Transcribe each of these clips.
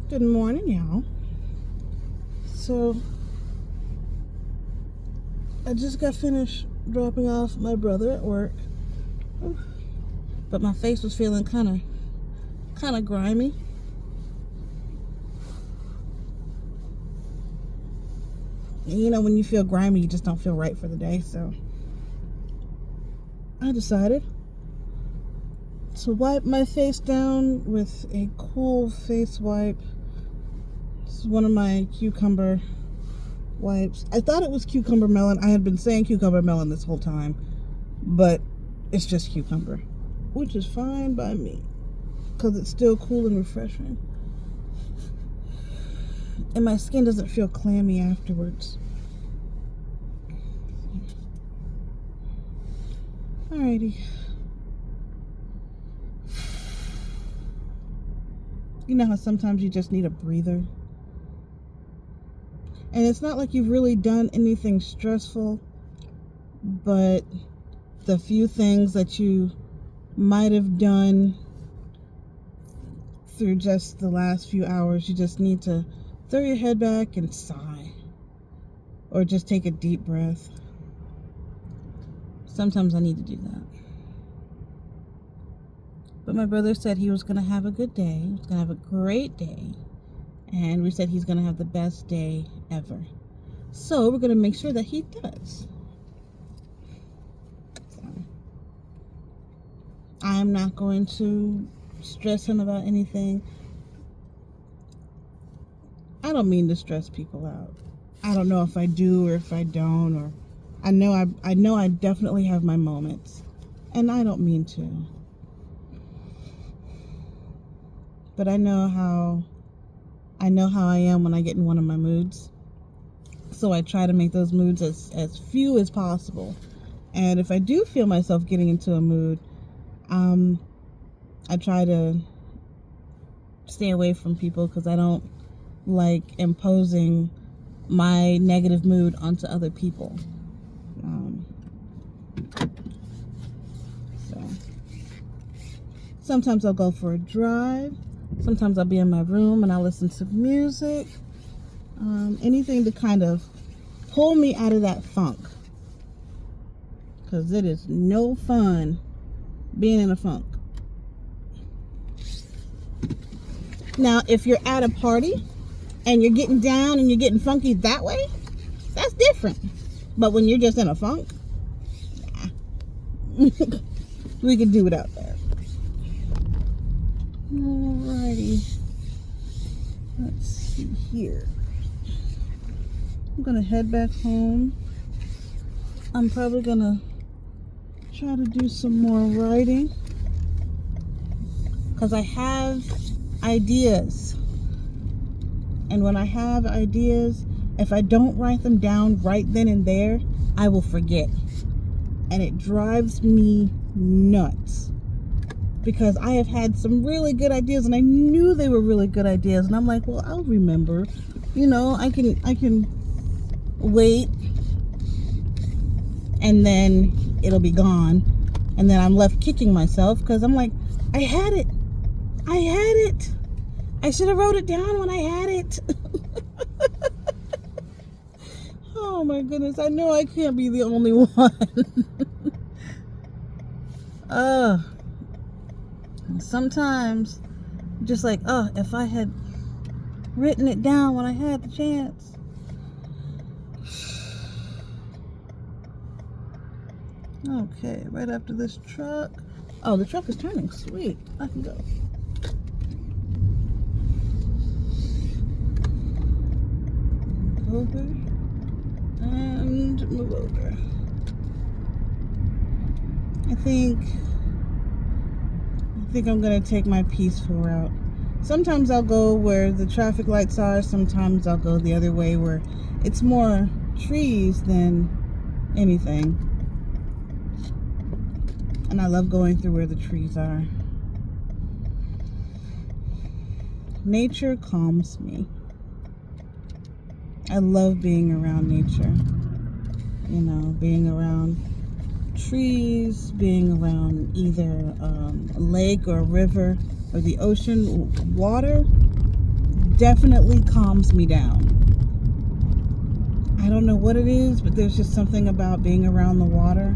Good morning, y'all. So, I just got finished dropping off my brother at work, but my face was feeling kind of grimy. And you know, when you feel grimy, you just don't feel right for the day. So, I decided to wipe my face down with a cool face wipe. This is one of my cucumber wipes. I thought it was cucumber melon. I had been saying cucumber melon this whole time, but it's just cucumber, which is fine by me because it's still cool and refreshing, and my skin doesn't feel clammy afterwards. Alrighty. You know how sometimes you just need a breather? And it's not like you've really done anything stressful, but the few things that you might have done through just the last few hours, you just need to throw your head back and sigh. Or just take a deep breath. Sometimes I need to do that. But my brother said he was going to have a good day. He was going to have a great day. And we said he's going to have the best day ever. So we're going to make sure that he does. So, I'm not going to stress him about anything. I don't mean to stress people out. I don't know if I do or if I don't. Or I know I definitely have my moments. And I don't mean to. But I know how I am when I get in one of my moods. So I try to make those moods as few as possible. And if I do feel myself getting into a mood, I try to stay away from people because I don't like imposing my negative mood onto other people. So sometimes I'll go for a drive. Sometimes I'll be in my room and I'll listen to music. Anything to kind of pull me out of that funk. Because it is no fun being in a funk. Now, if you're at a party and you're getting down and you're getting funky that way, that's different. But when you're just in a funk, nah. We can do without that. Alrighty. Let's see here. I'm gonna head back home. I'm probably gonna try to do some more writing because I have ideas. And when I have ideas, if I don't write them down right then and there, I will forget. And it drives me nuts. Because I have had some really good ideas and I knew they were really good ideas. And I'm like, well, I'll remember. You know, I can wait and then it'll be gone. And then I'm left kicking myself because I'm like, I had it. I should have wrote it down when I had it. Oh my goodness. I know I can't be the only one. Sometimes just like, if I had written it down when I had the chance. Okay, right after this truck. Oh, the truck is turning. Sweet. I can go. Over and move over. I think I'm gonna take my peaceful route. Sometimes I'll go where the traffic lights are. Sometimes I'll go the other way where it's more trees than anything. And I love going through where the trees are. Nature calms me. I love being around nature. You know, being around trees, being around either a lake or a river or the ocean, water. definitely calms me down. I don't know what it is, but there's just something about being around the water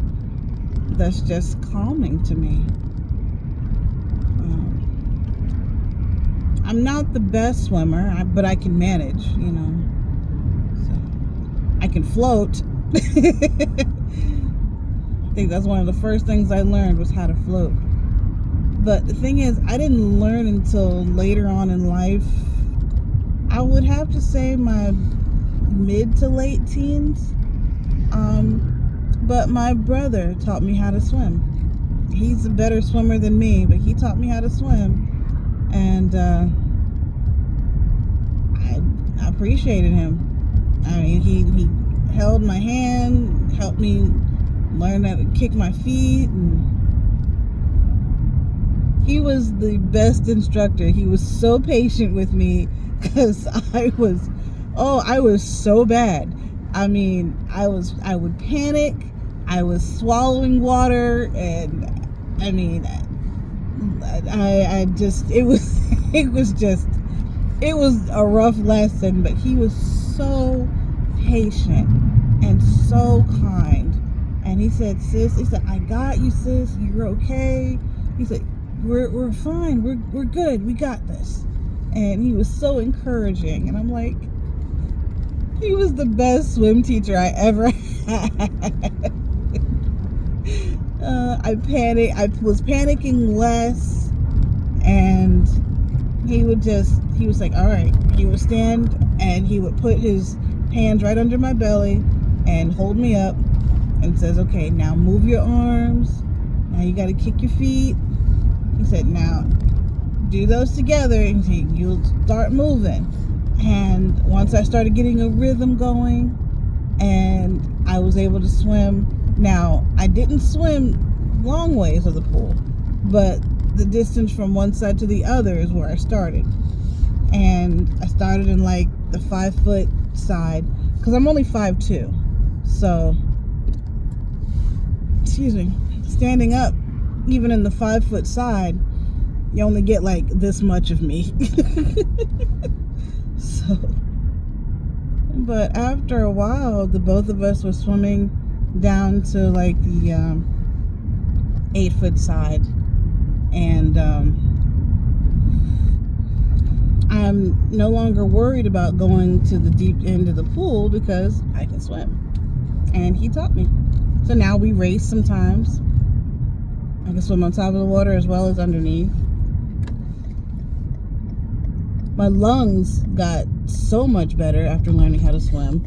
that's just calming to me. I'm not the best swimmer, but I can manage, So I can float. I think that's one of the first things I learned was how to float. But the thing is, I didn't learn until later on in life. I would have to say my mid to late teens. But my brother taught me how to swim. He's a better swimmer than me, but he taught me how to swim. And I appreciated him. I mean, he held my hand, helped me learn how to kick my feet, and he was the best instructor. He was so patient with me because I was so bad. I mean, I would panic. I was swallowing water, and I mean, I just, it was a rough lesson, but he was so patient and so kind. And he said, sis, I got you, sis. You're okay. He said, we're fine. We're good. We got this. And he was so encouraging. And I'm like, he was the best swim teacher I ever had. I was panicking less, and he was like, all right. He would stand and he would put his hands right under my belly and hold me up and says, okay, now move your arms. Now you got to kick your feet. He said, now do those together and you'll start moving. And once I started getting a rhythm going and I was able to swim. Now, I didn't swim long ways of the pool, but the distance from one side to the other is where I started. And I started in like the 5-foot side because I'm only 5'2". So, standing up, even in the 5-foot side, you only get like this much of me. So, but after a while, the both of us were swimming down to like the 8-foot side, and I'm no longer worried about going to the deep end of the pool because I can swim, and he taught me. So now we race sometimes. I can swim on top of the water as well as underneath. My lungs got so much better after learning how to swim.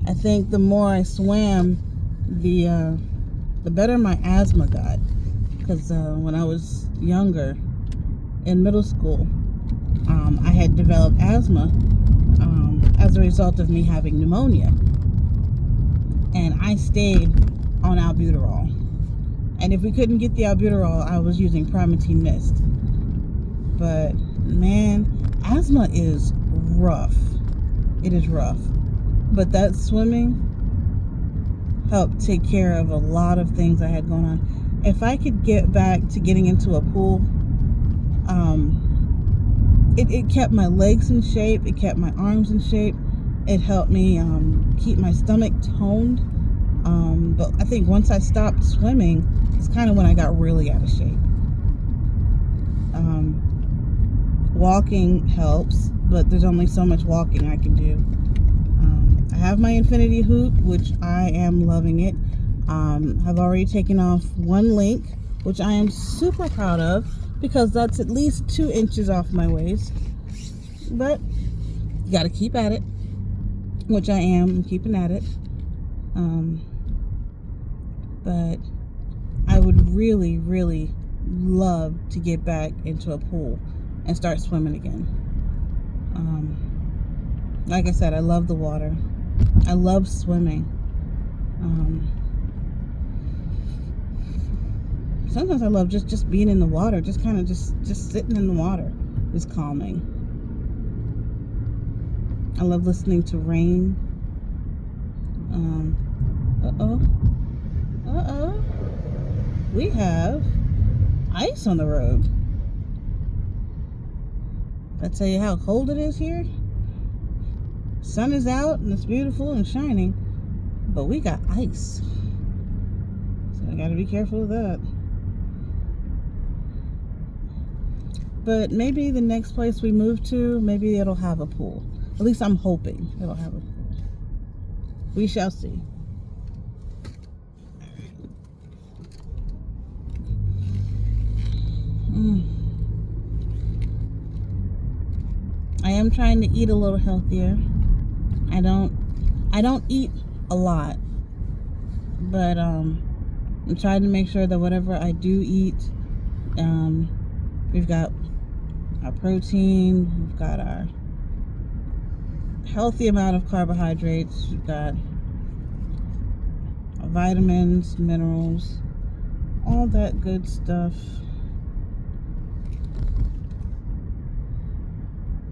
I think the more I swam, the better my asthma got. Because when I was younger, in middle school, I had developed asthma as a result of me having pneumonia. And I stayed on albuterol. And if we couldn't get the albuterol, I was using Primatene Mist. But man, asthma is rough. It is rough. But that swimming helped take care of a lot of things I had going on. If I could get back to getting into a pool, it kept my legs in shape. It kept my arms in shape. It helped me keep my stomach toned. But I think once I stopped swimming, it's kind of when I got really out of shape. Walking helps, but there's only so much walking I can do. I have my infinity hoop, which I am loving it. I've already taken off one link, which I am super proud of because that's at least 2 inches off my waist. But you got to keep at it, which I am. I'm keeping at it. But I would really, really love to get back into a pool and start swimming again. Like I said, I love the water. I love swimming. Sometimes I love just being in the water, just kind of just sitting in the water is calming. I love listening to rain. We have ice on the road. I tell you how cold it is here. Sun is out and it's beautiful and shining, but we got ice. So I gotta be careful of that. But maybe the next place we move to, maybe it'll have a pool. At least I'm hoping it'll have a pool. We shall see. I am trying to eat a little healthier. I don't eat a lot, but I'm trying to make sure that whatever I do eat, we've got our protein, we've got our healthy amount of carbohydrates, we've got our vitamins, minerals, all that good stuff.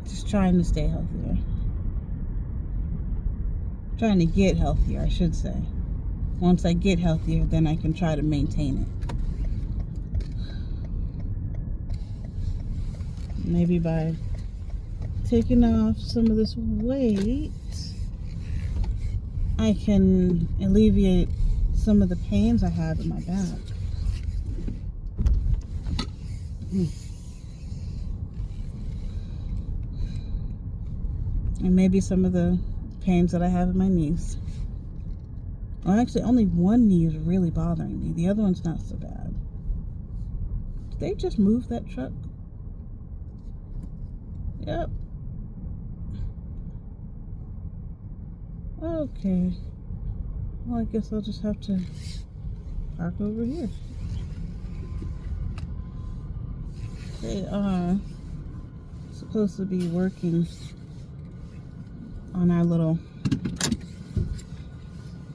Just trying to stay healthier. Trying to get healthier, I should say. Once I get healthier, then I can try to maintain it. Maybe by taking off some of this weight, I can alleviate some of the pains I have in my back. And maybe some of the pains that I have in my knees. Well, actually, only one knee is really bothering me. The other one's not so bad. Did they just move that truck? Yep. Okay. Well, I guess I'll just have to park over here. They are supposed to be working on our little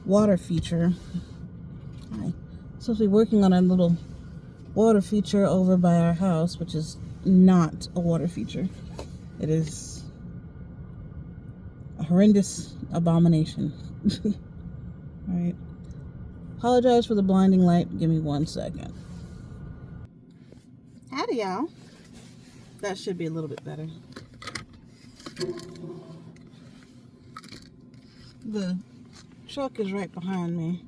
water feature. Supposed to be working on our little water feature over by our house, which is not a water feature. It is a horrendous abomination. Alright. Apologize for the blinding light. Give me 1 second. Howdy, y'all. That should be a little bit better. The truck is right behind me.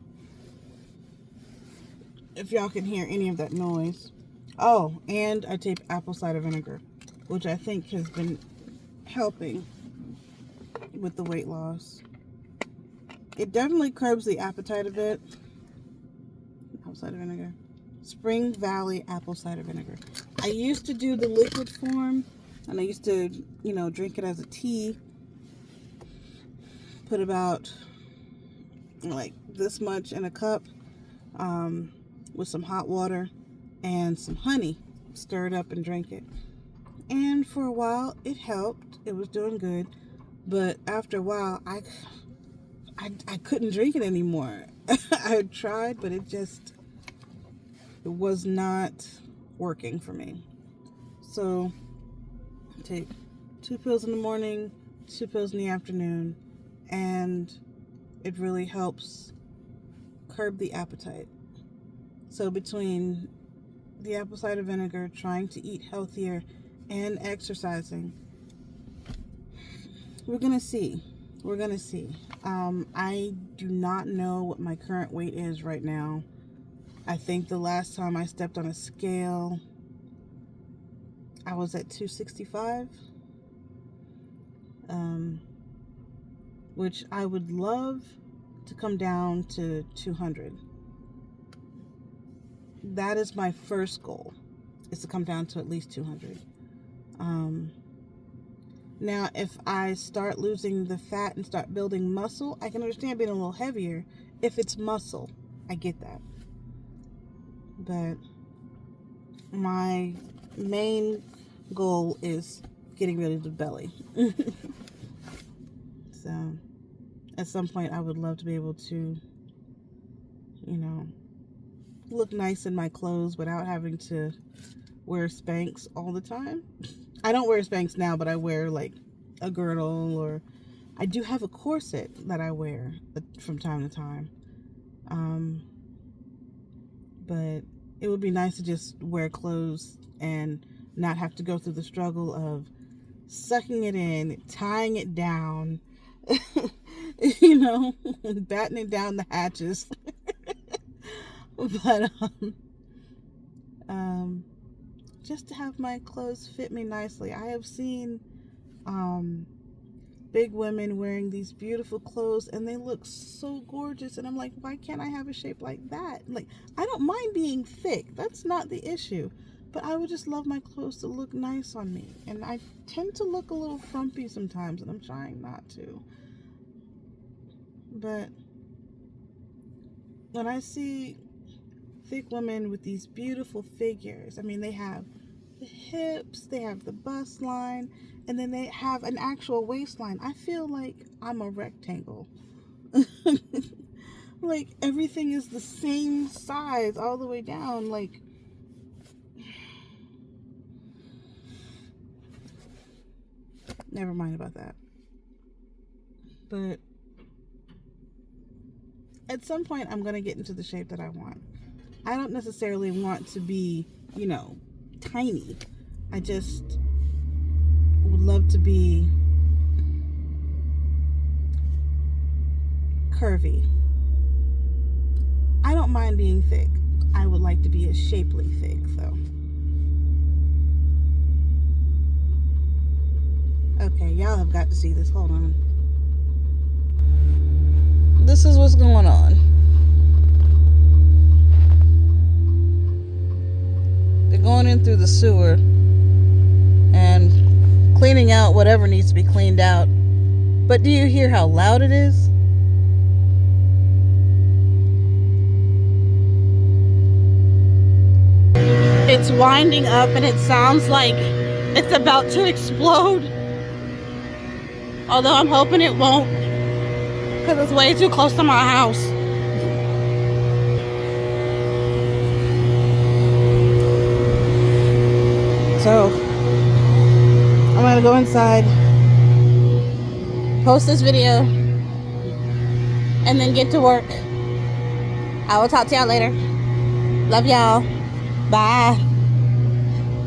If y'all can hear any of that noise. Oh, and I take apple cider vinegar, which I think has been helping with the weight loss. It definitely curbs the appetite a bit. Apple cider vinegar. Spring Valley apple cider vinegar. I used to do the liquid form, and I used to, drink it as a tea. Put about like this much in a cup with some hot water and some honey. Stir it up and drink it. And for a while, it helped. It was doing good. But after a while, I couldn't drink it anymore. I tried, but it was not working for me. So I take 2 pills in the morning, 2 pills in the afternoon, and it really helps curb the appetite. So between the apple cider vinegar, trying to eat healthier, and exercising, we're gonna see. I do not know what my current weight is right now. I think the last time I stepped on a scale, I was at 265, which I would love to come down to 200. That is my first goal, is to come down to at least 200. Now, if I start losing the fat and start building muscle, I can understand being a little heavier. If it's muscle, I get that. But my main goal is getting rid of the belly. So, at some point, I would love to be able to, look nice in my clothes without having to wear Spanx all the time. I don't wear Spanx now, but I wear like a girdle, or I do have a corset that I wear from time to time. But it would be nice to just wear clothes and not have to go through the struggle of sucking it in, tying it down, you know, battening down the hatches. But just to have my clothes fit me nicely. I have seen big women wearing these beautiful clothes and they look so gorgeous, and I'm like, why can't I have a shape like that? Like, I don't mind being thick, that's not the issue, but I would just love my clothes to look nice on me, and I tend to look a little frumpy sometimes, and I'm trying not to. But when I see thick women with these beautiful figures, I mean, they have the hips, they have the bust line, and then they have an actual waistline. I feel like I'm a rectangle. Like, everything is the same size all the way down. Like, never mind about that. But at some point, I'm going to get into the shape that I want. I don't necessarily want to be, you know, tiny. I just would love to be curvy. I don't mind being thick. I would like to be a shapely thick, though. Okay, y'all have got to see this. Hold on. This is what's going on. They're going in through the sewer and cleaning out whatever needs to be cleaned out. But do you hear how loud it is? It's winding up and it sounds like it's about to explode. Although I'm hoping it won't, because it's way too close to my house. So I'm gonna go inside, post this video, and then get to work. I will talk to y'all later. Love y'all. Bye.